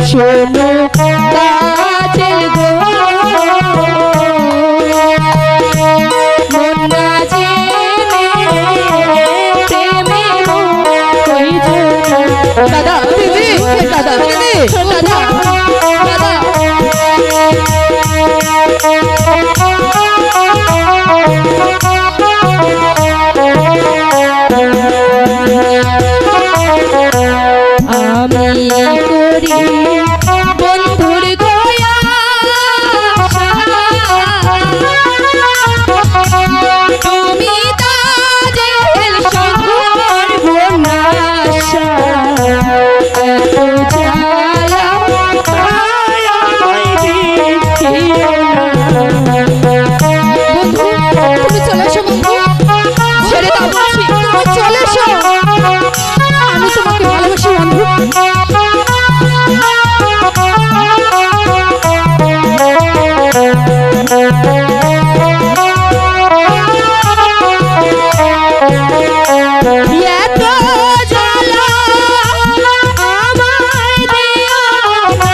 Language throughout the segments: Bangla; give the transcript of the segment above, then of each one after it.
শোনো কাজের গো মন না জেনে প্রেমে হইছো না। দাদা দিদি, দাদা দিদি, দাদা দাদা আমি করি বন্ধুর দয়া তুমি তাজেল সঙ্গর বনাশা এত জ্বালা আমায় দেখিও না। বন্ধু তুমি চলে এসো, বন্ধু ছেড়ে দাও বলছি, তুমি চলে এসো, আমি তোমাকে ভালোবাসি বন্ধু। এত জ্বালা আমায় দিও না, এত জ্বালা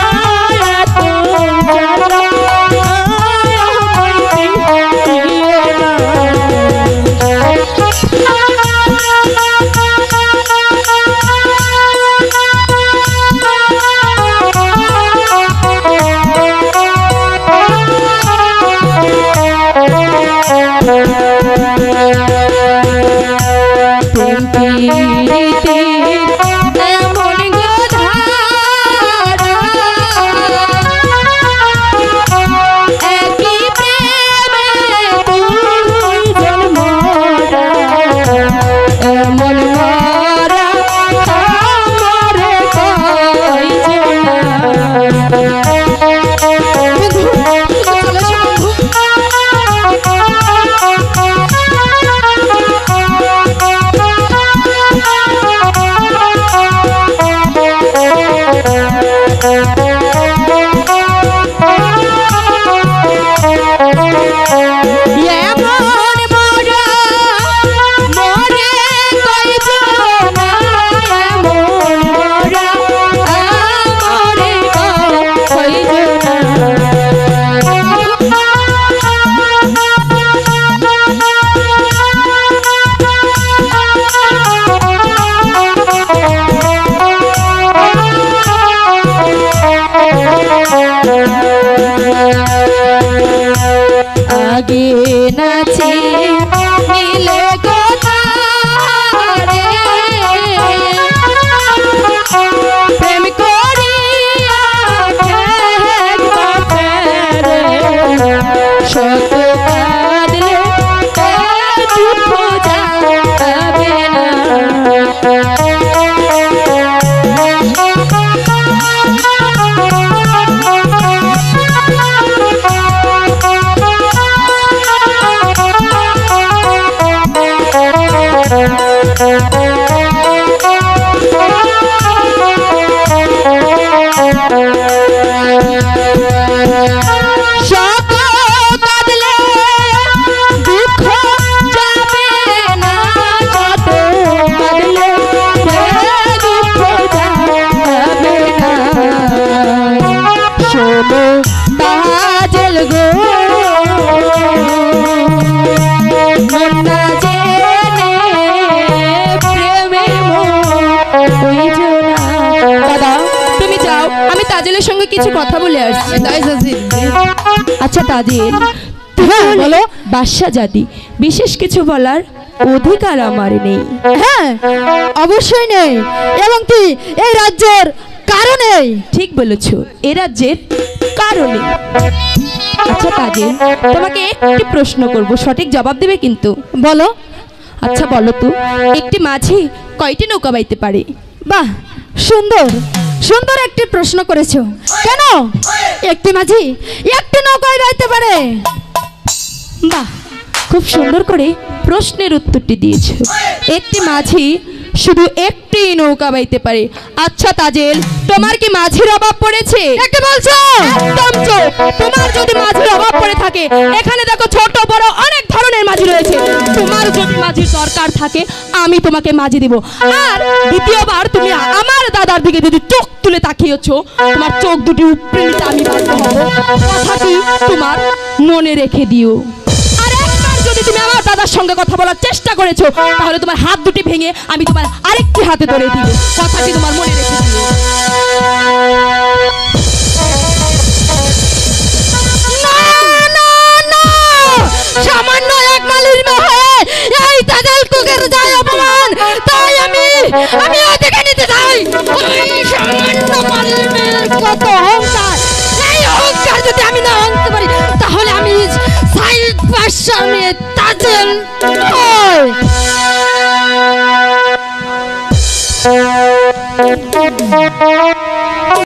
আমায় দিও না। আগে নাচে নীলে গোতারে প্রেম করিয়া শত কাঁদলে দুঃখ যাবে না। সঙ্গে কিছু কথা বলে আসছি। আচ্ছা তাজিল, বলো। বাদশা জাতি বিশেষ কিছু বলার অধিকার আমার নেই। হ্যাঁ অবশ্যই নেই, এবং কি এই রাজ্যের কারণে। ঠিক বলেছো, এই রাজ্যের কারণে। আচ্ছা তাজিল, তোমাকে একটি প্রশ্ন করব, সঠিক জবাব দেবে কিন্তু। বলো। আচ্ছা বলো তো, একটি মাঝি কয়টি নৌকা বাইতে পারে? বাহ, সুন্দর সুন্দর একটি প্রশ্ন করেছো। কেন একটি মাঝি একটি নৌকায় বাইতে পারে? বাহ, খুব সুন্দর করে প্রশ্নের উত্তরটি দিয়েছো। একটি মাঝি শুধু একটি নৌকা বাইতে পারে। আচ্ছা তাজেল, তোমার কি মাঝির অভাব পড়েছে? কি বলছো? একদম চুপ। তোমার যদি মাঝির অভাব পড়ে থাকে, এখানে দেখো ছোট বড় অনেক ধরনের মাঝি রয়েছে। তোমার যদি মাঝির দরকার থাকে, আমি তোমাকে মাঝি দিব। আর দ্বিতীয়বার তুমি আমার দাদার দিকে যদি চোখ তুলে তাকিয়েছো, তোমার চোখ দুটি উপড়ে নিতে আমি বাধ্য হব। কথাটি তোমার মনে রেখে দিও। আর একবার যদি তুমি আমার দাদার সঙ্গে কথা বলার চেষ্টা করেছো, তাহলে তোমার হাত দুটি ভেঙে আমি তোমার আরেকটি হাতে ধরে দিব। কথাটি তোমার মনে রেখে দিও। সামান্য এক মালির মেয়ে এই তাজাল কুকের যায় অপমান, তাই আমি দেখে নিতে চাই ওই সামান্য মালির মেয়ের কত অহংকার। এই অহংকার যদি আমি না ভাঙতে পারি, তাহলে আমি সাইদ বাদশার মেয়ে তাজেল নই।